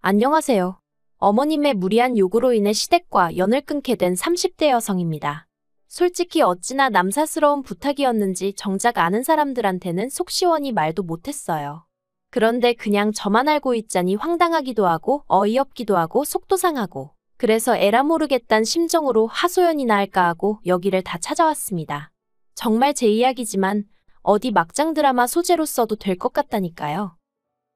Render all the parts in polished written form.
안녕하세요. 어머님의 무리한 요구로 인해 시댁과 연을 끊게 된 30대 여성입니다. 솔직히 어찌나 남사스러운 부탁이었는지 정작 아는 사람들한테는 속 시원히 말도 못했어요. 그런데 그냥 저만 알고 있자니 황당하기도 하고 어이없기도 하고 속도 상하고 그래서 에라 모르겠단 심정으로 하소연이나 할까 하고 여기를 다 찾아왔습니다. 정말 제 이야기지만 어디 막장 드라마 소재로 써도 될 것 같다니까요.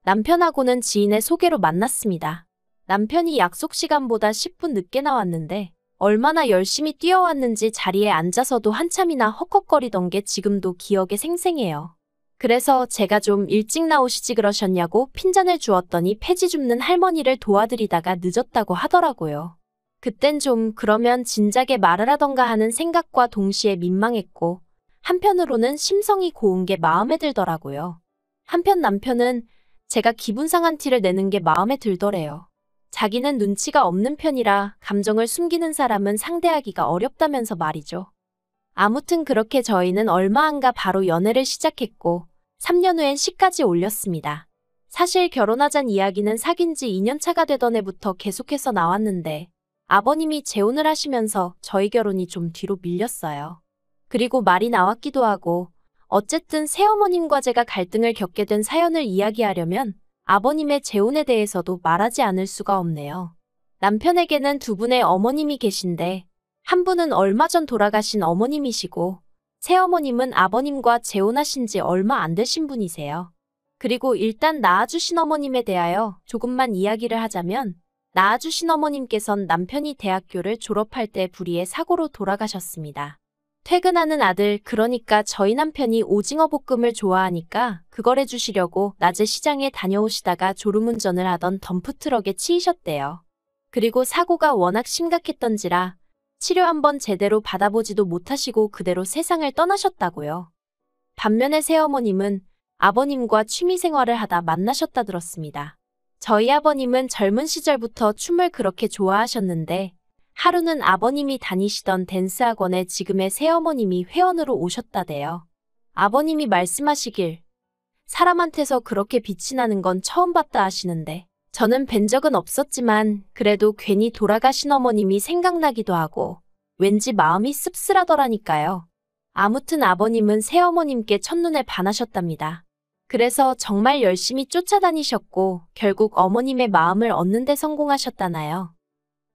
남편하고는 지인의 소개로 만났습니다. 남편이 약속 시간보다 10분 늦게 나왔는데 얼마나 열심히 뛰어왔는지 자리에 앉아서도 한참이나 헉헉거리던 게 지금도 기억에 생생해요. 그래서 제가 좀 일찍 나오시지 그러셨냐고 핀잔을 주었더니 폐지 줍는 할머니를 도와드리다가 늦었다고 하더라고요. 그땐 좀 그러면 진작에 말을 하던가 하는 생각과 동시에 민망했고 한편으로는 심성이 고운 게 마음에 들더라고요. 한편 남편은 제가 기분 상한 티를 내는 게 마음에 들더래요. 자기는 눈치가 없는 편이라 감정을 숨기는 사람은 상대하기가 어렵다면서 말이죠. 아무튼 그렇게 저희는 얼마 안 가 바로 연애를 시작했고 3년 후엔 시까지 올렸습니다. 사실 결혼하잔 이야기는 사귄 지 2년 차가 되던 해부터 계속해서 나왔는데 아버님이 재혼을 하시면서 저희 결혼이 좀 뒤로 밀렸어요. 그리고 말이 나왔기도 하고 어쨌든 새어머님과 제가 갈등을 겪게 된 사연을 이야기하려면 아버님의 재혼에 대해서도 말하지 않을 수가 없네요. 남편에게는 두 분의 어머님이 계신데 한 분은 얼마 전 돌아가신 어머님이시고 새어머님은 아버님과 재혼하신 지 얼마 안 되신 분이세요. 그리고 일단 낳아주신 어머님에 대하여 조금만 이야기를 하자면 낳아주신 어머님께선 남편이 대학교를 졸업할 때 불의의 사고로 돌아가셨습니다. 퇴근하는 아들, 그러니까 저희 남편이 오징어 볶음을 좋아하니까 그걸 해주시려고 낮에 시장에 다녀오시다가 졸음운전을 하던 덤프트럭에 치이셨대요. 그리고 사고가 워낙 심각했던지라 치료 한번 제대로 받아보지도 못하시고 그대로 세상을 떠나셨다고요. 반면에 새어머님은 아버님과 취미생활을 하다 만나셨다 들었습니다. 저희 아버님은 젊은 시절부터 춤을 그렇게 좋아하셨는데 하루는 아버님이 다니시던 댄스 학원에 지금의 새어머님이 회원으로 오셨다대요. 아버님이 말씀하시길 사람한테서 그렇게 빛이 나는 건 처음 봤다 하시는데 저는 뵌 적은 없었지만 그래도 괜히 돌아가신 어머님이 생각나기도 하고 왠지 마음이 씁쓸하더라니까요. 아무튼 아버님은 새어머님께 첫눈에 반하셨답니다. 그래서 정말 열심히 쫓아다니셨고 결국 어머님의 마음을 얻는 데 성공하셨다나요.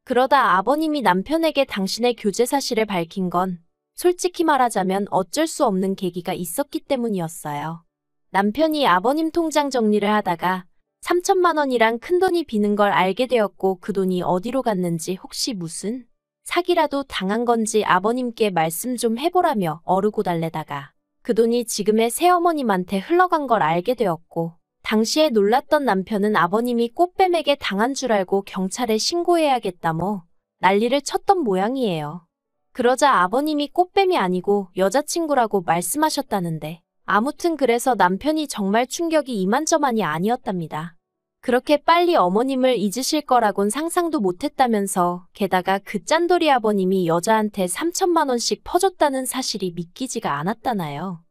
그러다 아버님이 남편에게 당신의 교제 사실을 밝힌 건 솔직히 말하자면 어쩔 수 없는 계기가 있었기 때문이었어요. 남편이 아버님 통장 정리를 하다가 3천만 원이란 큰돈이 비는 걸 알게 되었고 그 돈이 어디로 갔는지 혹시 무슨 사기라도 당한 건지 아버님께 말씀 좀 해보라며 어르고 달래다가 그 돈이 지금의 새어머님한테 흘러간 걸 알게 되었고 당시에 놀랐던 남편은 아버님이 꽃뱀에게 당한 줄 알고 경찰에 신고해야겠다 뭐 난리를 쳤던 모양이에요. 그러자 아버님이 꽃뱀이 아니고 여자친구라고 말씀하셨다는데 아무튼 그래서 남편이 정말 충격이 이만저만이 아니었답니다. 그렇게 빨리 어머님을 잊으실 거라곤 상상도 못했다면서 게다가 그 짠돌이 아버님이 여자한테 3천만 원씩 퍼줬다는 사실이 믿기지가 않았다나요.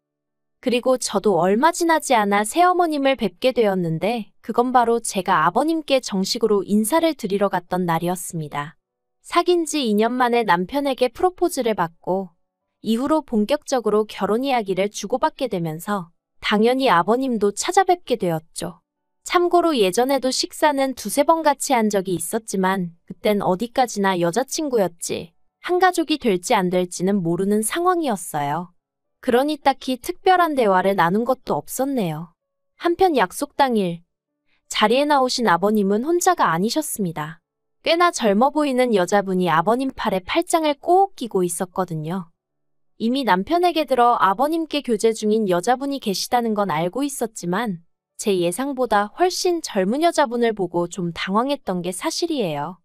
그리고 저도 얼마 지나지 않아 새어머님을 뵙게 되었는데 그건 바로 제가 아버님께 정식으로 인사를 드리러 갔던 날이었습니다. 사귄 지 2년 만에 남편에게 프로포즈를 받고 이후로 본격적으로 결혼 이야기를 주고받게 되면서 당연히 아버님도 찾아뵙게 되었죠. 참고로 예전에도 식사는 두세 번 같이 한 적이 있었지만 그땐 어디까지나 여자친구였지 한 가족이 될지 안 될지는 모르는 상황이었어요. 그러니 딱히 특별한 대화를 나눈 것도 없었네요. 한편 약속 당일 자리에 나오신 아버님은 혼자가 아니셨습니다. 꽤나 젊어 보이는 여자분이 아버님 팔에 팔짱을 꼭 끼고 있었거든요. 이미 남편에게 들어 아버님께 교제 중인 여자분이 계시다는 건 알고 있었지만 제 예상보다 훨씬 젊은 여자분을 보고 좀 당황했던 게 사실이에요.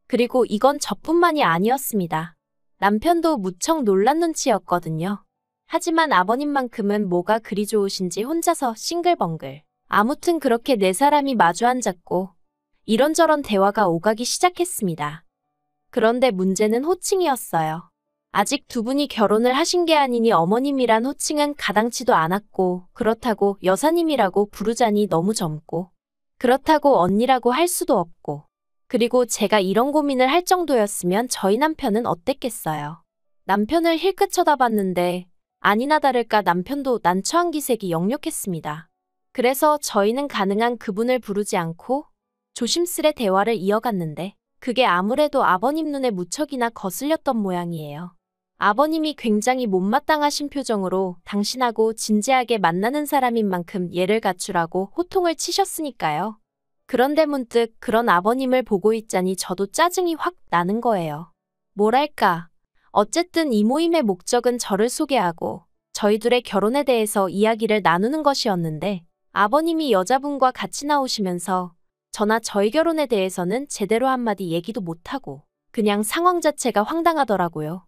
그리고 이건 저뿐만이 아니었습니다. 남편도 무척 놀란 눈치였거든요. 하지만 아버님만큼은 뭐가 그리 좋으신지 혼자서 싱글벙글. 아무튼 그렇게 네 사람이 마주 앉았고 이런저런 대화가 오가기 시작했습니다. 그런데 문제는 호칭이었어요. 아직 두 분이 결혼을 하신 게 아니니 어머님이란 호칭은 가당치도 않았고 그렇다고 여사님이라고 부르자니 너무 젊고 그렇다고 언니라고 할 수도 없고. 그리고 제가 이런 고민을 할 정도였으면 저희 남편은 어땠겠어요. 남편을 힐끗 쳐다봤는데 아니나 다를까 남편도 난처한 기색이 역력했습니다. 그래서 저희는 가능한 그분을 부르지 않고 조심스레 대화를 이어갔는데 그게 아무래도 아버님 눈에 무척이나 거슬렸던 모양이에요. 아버님이 굉장히 못마땅하신 표정으로 당신하고 진지하게 만나는 사람인 만큼 예를 갖추라고 호통을 치셨으니까요. 그런데 문득 그런 아버님을 보고 있자니 저도 짜증이 확 나는 거예요. 뭐랄까. 어쨌든 이 모임의 목적은 저를 소개하고 저희 둘의 결혼에 대해서 이야기를 나누는 것이었는데 아버님이 여자분과 같이 나오시면서 저나 저희 결혼에 대해서는 제대로 한마디 얘기도 못하고 그냥 상황 자체가 황당하더라고요.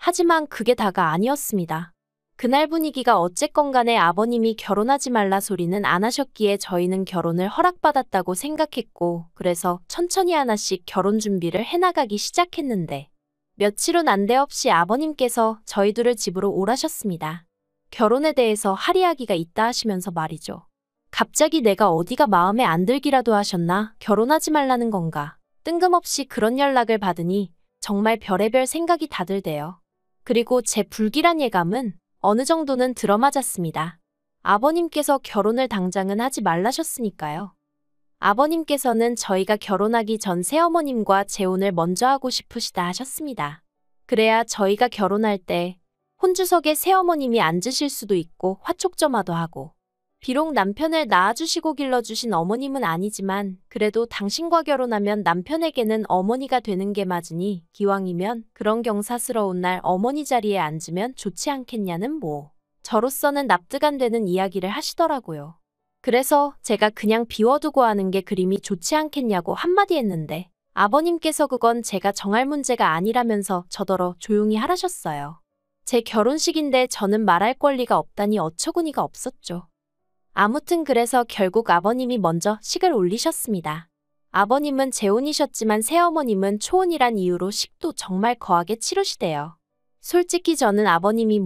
하지만 그게 다가 아니었습니다. 그날 분위기가 어쨌건 간에 아버님이 결혼하지 말라 소리는 안 하셨기에 저희는 결혼을 허락받았다고 생각했고 그래서 천천히 하나씩 결혼 준비를 해나가기 시작했는데 며칠 후 난데없이 아버님께서 저희 둘을 집으로 오라셨습니다. 결혼에 대해서 할 이야기가 있다 하시면서 말이죠. 갑자기 내가 어디가 마음에 안 들기라도 하셨나? 결혼하지 말라는 건가? 뜬금없이 그런 연락을 받으니 정말 별의별 생각이 다 들대요. 그리고 제 불길한 예감은 어느 정도는 들어맞았습니다. 아버님께서 결혼을 당장은 하지 말라셨으니까요. 아버님께서는 저희가 결혼하기 전 새어머님과 재혼을 먼저 하고 싶으시다 하셨습니다. 그래야 저희가 결혼할 때 혼주석에 새어머님이 앉으실 수도 있고 화촉점화도 하고 비록 남편을 낳아주시고 길러주신 어머님은 아니지만 그래도 당신과 결혼하면 남편에게는 어머니가 되는 게 맞으니 기왕이면 그런 경사스러운 날 어머니 자리에 앉으면 좋지 않겠냐는 저로서는 납득 안 되는 이야기를 하시더라고요. 그래서 제가 그냥 비워두고 하는 게 그림이 좋지 않겠냐고 한마디 했는데 아버님께서 그건 제가 정할 문제가 아니라면서 저더러 조용히 하라셨어요. 제 결혼식인데 저는 말할 권리가 없다니 어처구니가 없었죠. 아무튼 그래서 결국 아버님이 먼저 식을 올리셨습니다. 아버님은 재혼이셨지만 새어머님은 초혼이란 이유로 식도 정말 거하게 치르시대요. 솔직히 저는 아버님이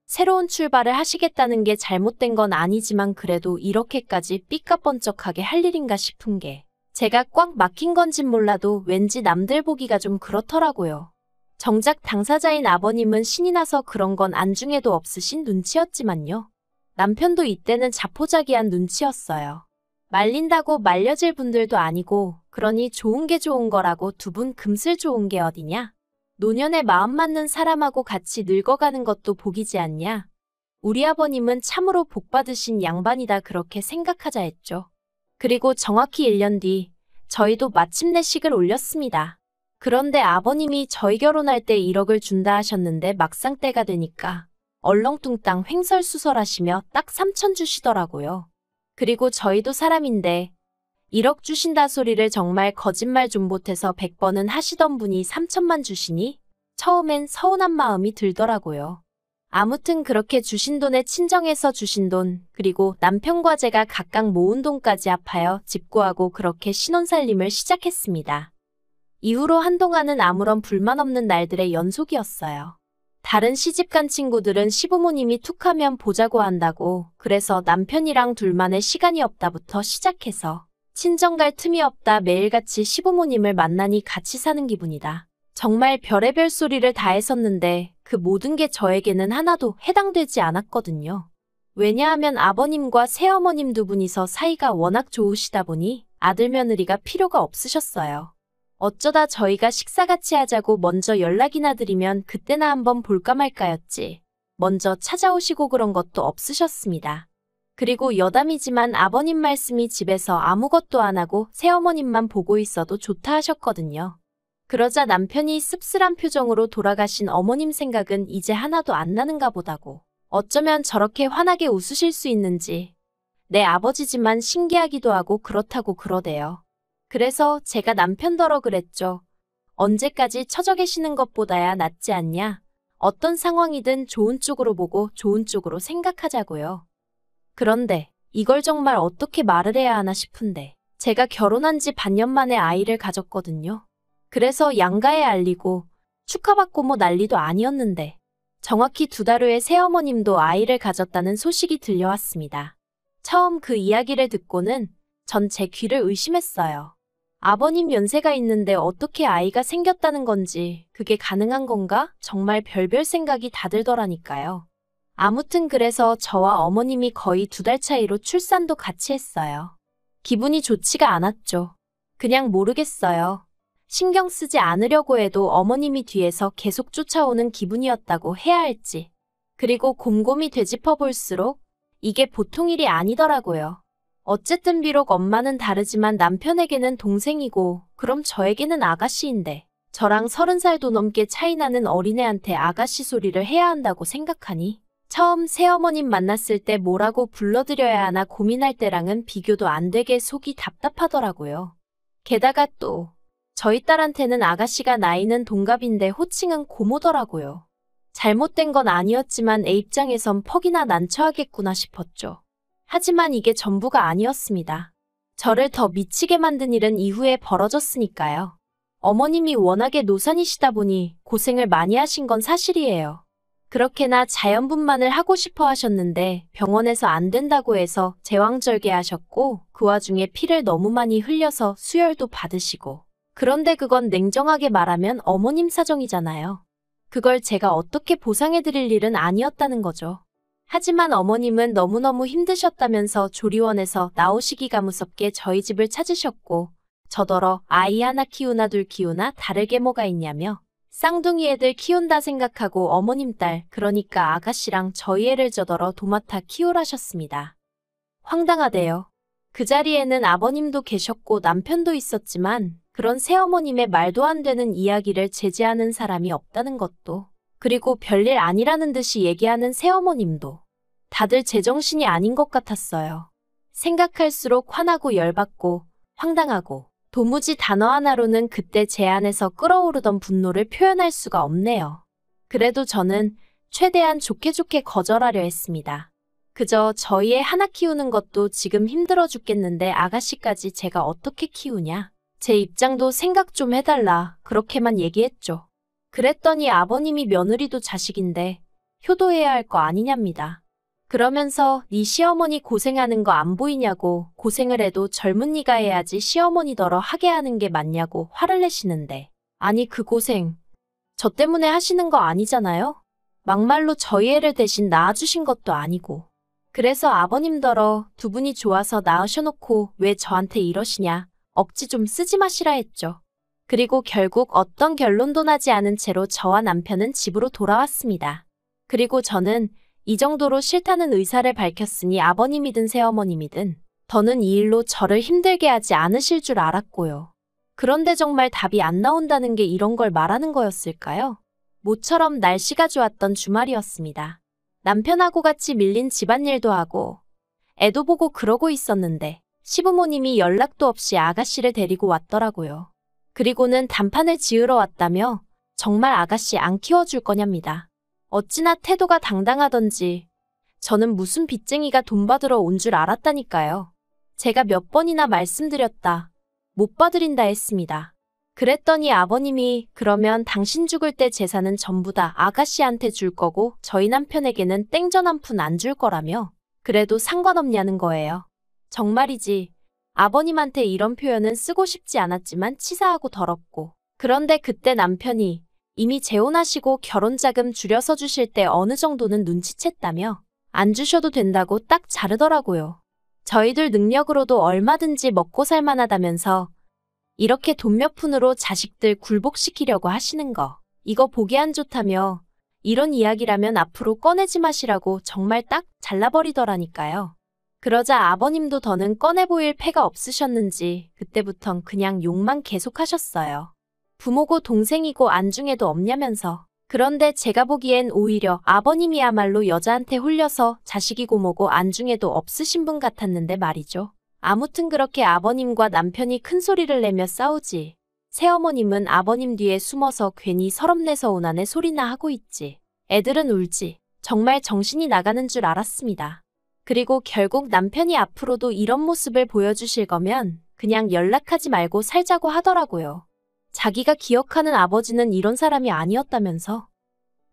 새로운 출발을 하시겠다는 게 잘못된 건 아니지만 그래도 이렇게까지 삐까뻔쩍하게 할 일인가 싶은 게 제가 꽉 막힌 건진 몰라도 왠지 남들 보기가 좀 그렇더라고요. 정작 당사자인 아버님은 신이 나서 그런 건 안중에도 없으신 눈치였지만요. 남편도 이때는 자포자기한 눈치였어요. 말린다고 말려질 분들도 아니고 그러니 좋은 게 좋은 거라고 두 분 금슬 좋은 게 어디냐? 노년에 마음 맞는 사람하고 같이 늙어가는 것도 복이지 않냐? 우리 아버님은 참으로 복받으신 양반이다 그렇게 생각하자 했죠. 그리고 정확히 1년 뒤 저희도 마침내 식을 올렸습니다. 그런데 아버님이 저희 결혼할 때 1억을 준다 하셨는데 막상 때가 되니까 얼렁뚱땅 횡설수설하시며 딱 3천 주시더라고요. 그리고 저희도 사람인데 1억 주신다 소리를 정말 거짓말 좀 못해서 100번은 하시던 분이 3천만 주시니 처음엔 서운한 마음이 들더라고요. 아무튼 그렇게 주신 돈에 친정에서 주신 돈, 그리고 남편과 제가 각각 모은 돈까지 합하여 집 구하고 그렇게 신혼살림을 시작했습니다. 이후로 한동안은 아무런 불만 없는 날들의 연속이었어요. 다른 시집간 친구들은 시부모님이 툭하면 보자고 한다고 그래서 남편이랑 둘만의 시간이 없다부터 시작해서 친정 갈 틈이 없다 매일같이 시부모님을 만나니 같이 사는 기분이다. 정말 별의별 소리를 다 했었는데 그 모든 게 저에게는 하나도 해당되지 않았거든요. 왜냐하면 아버님과 새어머님 두 분이서 사이가 워낙 좋으시다 보니 아들 며느리가 필요가 없으셨어요. 어쩌다 저희가 식사 같이 하자고 먼저 연락이나 드리면 그때나 한번 볼까 말까였지. 먼저 찾아오시고 그런 것도 없으셨습니다. 그리고 여담이지만 아버님 말씀이 집에서 아무것도 안 하고 새어머님만 보고 있어도 좋다 하셨거든요. 그러자 남편이 씁쓸한 표정으로 돌아가신 어머님 생각은 이제 하나도 안 나는가 보다고. 어쩌면 저렇게 환하게 웃으실 수 있는지. 내 아버지지만 신기하기도 하고 그렇다고 그러대요. 그래서 제가 남편더러 그랬죠. 언제까지 처져 계시는 것보다야 낫지 않냐? 어떤 상황이든 좋은 쪽으로 보고 좋은 쪽으로 생각하자고요. 그런데 이걸 정말 어떻게 말을 해야 하나 싶은데 제가 결혼한 지 반년 만에 아이를 가졌거든요. 그래서 양가에 알리고 축하받고 난리도 아니었는데 정확히 2달 후에 새어머님도 아이를 가졌다는 소식이 들려왔습니다. 처음 그 이야기를 듣고는 전 제 귀를 의심했어요. 아버님 연세가 있는데 어떻게 아이가 생겼다는 건지, 그게 가능한 건가? 정말 별별 생각이 다 들더라니까요. 아무튼 그래서 저와 어머님이 거의 2달 차이로 출산도 같이 했어요. 기분이 좋지가 않았죠. 그냥 모르겠어요. 신경 쓰지 않으려고 해도 어머님이 뒤에서 계속 쫓아오는 기분이었다고 해야 할지. 그리고 곰곰이 되짚어볼수록 이게 보통 일이 아니더라고요. 어쨌든 비록 엄마는 다르지만 남편에게는 동생이고, 그럼 저에게는 아가씨인데, 저랑 30살도 넘게 차이 나는 어린애한테 아가씨 소리를 해야 한다고 생각하니, 처음 새어머님 만났을 때 뭐라고 불러드려야 하나 고민할 때랑은 비교도 안 되게 속이 답답하더라고요. 게다가 또 저희 딸한테는 아가씨가 나이는 동갑인데 호칭은 고모더라고요. 잘못된 건 아니었지만 애 입장에선 퍽이나 난처하겠구나 싶었죠. 하지만 이게 전부가 아니었습니다. 저를 더 미치게 만든 일은 이후에 벌어졌으니까요. 어머님이 워낙에 노산이시다 보니 고생을 많이 하신 건 사실이에요. 그렇게나 자연분만을 하고 싶어 하셨는데 병원에서 안 된다고 해서 제왕절개하셨고, 그 와중에 피를 너무 많이 흘려서 수혈도 받으시고. 그런데 그건 냉정하게 말하면 어머님 사정이잖아요. 그걸 제가 어떻게 보상해드릴 일은 아니었다는 거죠. 하지만 어머님은 너무너무 힘드셨다면서 조리원에서 나오시기가 무섭게 저희 집을 찾으셨고, 저더러 아이 하나 키우나 둘 키우나 다르게 뭐가 있냐며 쌍둥이 애들 키운다 생각하고 어머님 딸, 그러니까 아가씨랑 저희 애를 저더러 도맡아 키우라셨습니다. 황당하대요. 그 자리에는 아버님도 계셨고 남편도 있었지만 그런 새어머님의 말도 안 되는 이야기를 제지하는 사람이 없다는 것도, 그리고 별일 아니라는 듯이 얘기하는 새어머님도 다들 제정신이 아닌 것 같았어요. 생각할수록 화나고 열받고 황당하고, 도무지 단어 하나로는 그때 제 안에서 끓어오르던 분노를 표현할 수가 없네요. 그래도 저는 최대한 좋게 거절하려 했습니다. 그저 저희 애 하나 키우는 것도 지금 힘들어 죽겠는데 아가씨까지 제가 어떻게 키우냐. 제 입장도 생각 좀 해달라. 그렇게만 얘기했죠. 그랬더니 아버님이 며느리도 자식인데 효도해야 할 거 아니냐입니다. 그러면서 네 시어머니 고생하는 거 안 보이냐고, 고생을 해도 젊은 네가 해야지 시어머니더러 하게 하는 게 맞냐고 화를 내시는데, 아니 그 고생 저 때문에 하시는 거 아니잖아요? 막말로 저희 애를 대신 낳아주신 것도 아니고. 그래서 아버님더러 두 분이 좋아서 낳으셔놓고 왜 저한테 이러시냐, 억지 좀 쓰지 마시라 했죠. 그리고 결국 어떤 결론도 나지 않은 채로 저와 남편은 집으로 돌아왔습니다. 그리고 저는 이 정도로 싫다는 의사를 밝혔으니 아버님이든 새어머님이든 더는 이 일로 저를 힘들게 하지 않으실 줄 알았고요. 그런데 정말 답이 안 나온다는 게 이런 걸 말하는 거였을까요? 모처럼 날씨가 좋았던 주말이었습니다. 남편하고 같이 밀린 집안일도 하고 애도 보고 그러고 있었는데 시부모님이 연락도 없이 아가씨를 데리고 왔더라고요. 그리고는 단판을 지으러 왔다며 정말 아가씨 안 키워줄 거냐입니다. 어찌나 태도가 당당하던지 저는 무슨 빚쟁이가 돈 받으러 온 줄 알았다니까요. 제가 몇 번이나 말씀드렸다. 못 봐드린다 했습니다. 그랬더니 아버님이 그러면 당신 죽을 때 재산은 전부 다 아가씨한테 줄 거고 저희 남편에게는 땡전 한 푼 안 줄 거라며 그래도 상관없냐는 거예요. 정말이지. 아버님한테 이런 표현은 쓰고 싶지 않았지만 치사하고 더럽고. 그런데 그때 남편이 이미 재혼하시고 결혼자금 줄여서 주실 때 어느 정도는 눈치챘다며 안 주셔도 된다고 딱 자르더라고요. 저희들 능력으로도 얼마든지 먹고 살만하다면서 이렇게 돈 몇 푼으로 자식들 굴복시키려고 하시는 거, 이거 보기 안 좋다며 이런 이야기라면 앞으로 꺼내지 마시라고 정말 딱 잘라버리더라니까요. 그러자 아버님도 더는 꺼내 보일 패가 없으셨는지 그때부턴 그냥 욕만 계속하셨어요. 부모고 동생이고 안중에도 없냐면서. 그런데 제가 보기엔 오히려 아버님이야말로 여자한테 홀려서 자식이고 뭐고 안중에도 없으신 분 같았는데 말이죠. 아무튼 그렇게 아버님과 남편이 큰 소리를 내며 싸우지. 새어머님은 아버님 뒤에 숨어서 괜히 서럽내서 오나네 소리나 하고 있지. 애들은 울지. 정말 정신이 나가는 줄 알았습니다. 그리고 결국 남편이 앞으로도 이런 모습을 보여주실 거면 그냥 연락하지 말고 살자고 하더라고요. 자기가 기억하는 아버지는 이런 사람이 아니었다면서.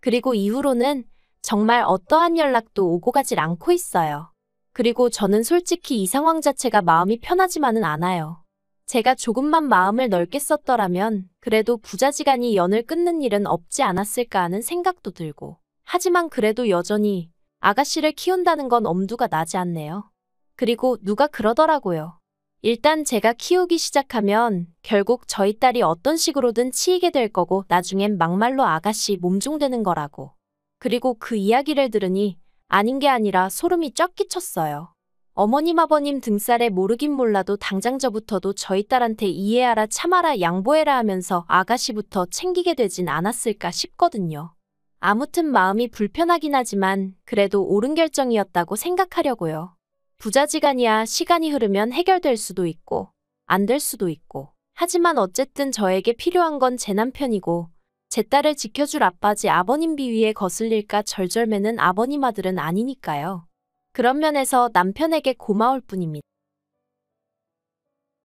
그리고 이후로는 정말 어떠한 연락도 오고 가질 않고 있어요. 그리고 저는 솔직히 이 상황 자체가 마음이 편하지만은 않아요. 제가 조금만 마음을 넓게 썼더라면 그래도 부자지간이 연을 끊는 일은 없지 않았을까 하는 생각도 들고. 하지만 그래도 여전히 아가씨를 키운다는 건 엄두가 나지 않네요. 그리고 누가 그러더라고요. 일단 제가 키우기 시작하면 결국 저희 딸이 어떤 식으로든 치이게 될 거고 나중엔 막말로 아가씨 몸종되는 거라고. 그리고 그 이야기를 들으니 아닌 게 아니라 소름이 쫙 끼쳤어요. 어머님 아버님 등살에 모르긴 몰라도 당장 저부터도 저희 딸한테 이해하라 참아라 양보해라 하면서 아가씨부터 챙기게 되진 않았을까 싶거든요. 아무튼 마음이 불편하긴 하지만 그래도 옳은 결정이었다고 생각하려고요. 부자지간이야 시간이 흐르면 해결될 수도 있고 안 될 수도 있고. 하지만 어쨌든 저에게 필요한 건 제 남편이고 제 딸을 지켜줄 아빠지 아버님 비위에 거슬릴까 절절매는 아버님 아들은 아니니까요. 그런 면에서 남편에게 고마울 뿐입니다.